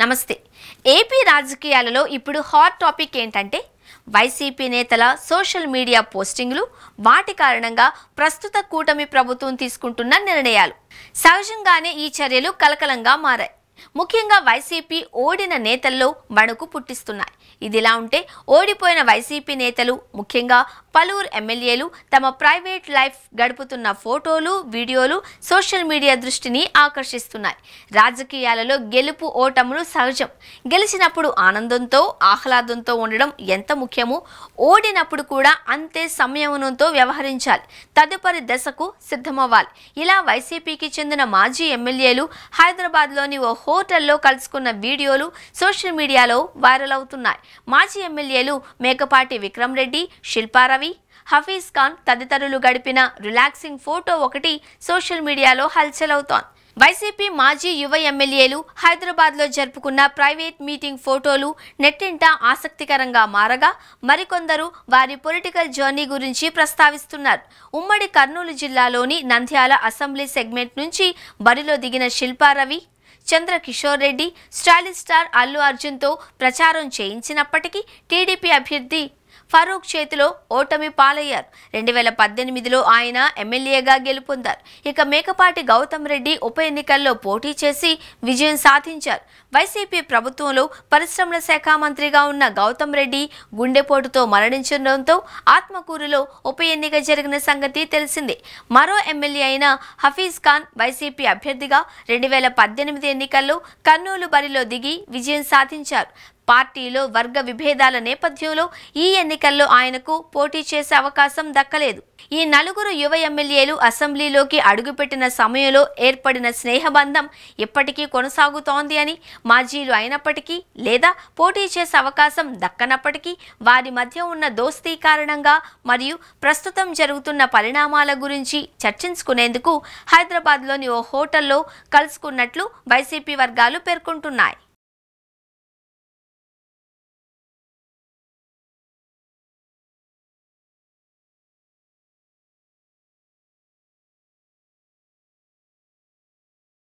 నమస్తే. ఏపీ రాజకీయాలలో ఇప్పుడు హాట్ టాపిక్ ఏంటంటే వైసీపీ నేతల సోషల్ మీడియా పోస్టింగ్లు, వాటి కారణంగా ప్రస్తుత కూటమి ప్రభుత్వం తీసుకుంటున్న నిర్ణయాలు. సహజంగానే ఈ చర్యలు కలకలంగా మారాయి. ముఖ్యంగా వైసీపీ ఓడిన నేతల్లో వణుకు పుట్టిస్తున్నాయి. ఇదిలా ఉంటే ఓడిపోయిన వైసీపీ నేతలు, ముఖ్యంగా పలువురు ఎమ్మెల్యేలు తమ ప్రైవేట్ లైఫ్ గడుపుతున్న ఫోటోలు, వీడియోలు సోషల్ మీడియా దృష్టిని ఆకర్షిస్తున్నాయి. రాజకీయాలలో గెలుపు ఓటములు సహజం. గెలిచినప్పుడు ఆనందంతో, ఆహ్లాదంతో ఉండడం ఎంత ముఖ్యమో, ఓడినప్పుడు కూడా అంతే సంయమనంతో వ్యవహరించాలి. తదుపరి దశకు సిద్ధమవ్వాలి. ఇలా వైసీపీకి చెందిన మాజీ ఎమ్మెల్యేలు హైదరాబాద్లోని ఓ హోటల్లో కలుసుకున్న వీడియోలు సోషల్ మీడియాలో వైరల్ అవుతున్నాయి. మాజీ ఎమ్మెల్యేలు మేకపాటి విక్రమ్ రెడ్డి, శిల్పారవి, హఫీజ్ ఖాన్ తదితరులు గడిపిన రిలాక్సింగ్ ఫోటో ఒకటి సోషల్ మీడియాలో హల్చల్ అవుతోంది. వైసీపీ మాజీ యువ ఎమ్మెల్యేలు హైదరాబాద్లో జరుపుకున్న ప్రైవేట్ మీటింగ్ ఫోటోలు నెట్టింట ఆసక్తికరంగా మారగా, మరికొందరు వారి పొలిటికల్ జర్నీ గురించి ప్రస్తావిస్తున్నారు. ఉమ్మడి కర్నూలు జిల్లాలోని నంద్యాల అసెంబ్లీ సెగ్మెంట్ నుంచి బరిలో దిగిన శిల్పారవి, చంద్రకిషోర్ రెడ్డి స్టైలిష్ స్టార్ అల్లు అర్జున్తో ప్రచారం చేయించినప్పటికీ టీడీపీ అభ్యర్థి ఫరూక్ చేతిలో ఓటమి పాలయ్యారు. 2018లో ఆయన ఎమ్మెల్యేగా గెలుపొందారు. ఇక మేకపాటి గౌతమ్ రెడ్డి ఉప ఎన్నికల్లో పోటీ చేసి విజయం సాధించారు. వైసీపీ ప్రభుత్వంలో పరిశ్రమల శాఖ మంత్రిగా ఉన్న గౌతమ్ రెడ్డి గుండెపోటుతో మరణించడంతో ఆత్మకూరులో ఉప ఎన్నిక జరిగిన సంగతి తెలిసిందే. మరో ఎమ్మెల్యే అయిన హఫీజ్ ఖాన్ వైసీపీ అభ్యర్థిగా 2018 ఎన్నికల్లో కర్నూలు బరిలో దిగి విజయం సాధించారు. పార్టీలో వర్గ విభేదాల నేపథ్యంలో ఈ ఎన్నికల్లో ఆయనకు పోటీ చేసే అవకాశం దక్కలేదు. ఈ నలుగురు యువ ఎమ్మెల్యేలు అసెంబ్లీలోకి అడుగుపెట్టిన సమయంలో ఏర్పడిన స్నేహబంధం ఇప్పటికీ కొనసాగుతోంది అని, మాజీలు అయినప్పటికీ లేదా పోటీ చేసే అవకాశం దక్కనప్పటికీ వారి మధ్య ఉన్న దోస్తీ కారణంగా మరియు ప్రస్తుతం జరుగుతున్న పరిణామాల గురించి చర్చించుకునేందుకు హైదరాబాద్లోని ఓ హోటల్లో కలుసుకున్నట్లు వైసీపీ వర్గాలు పేర్కొంటున్నాయి.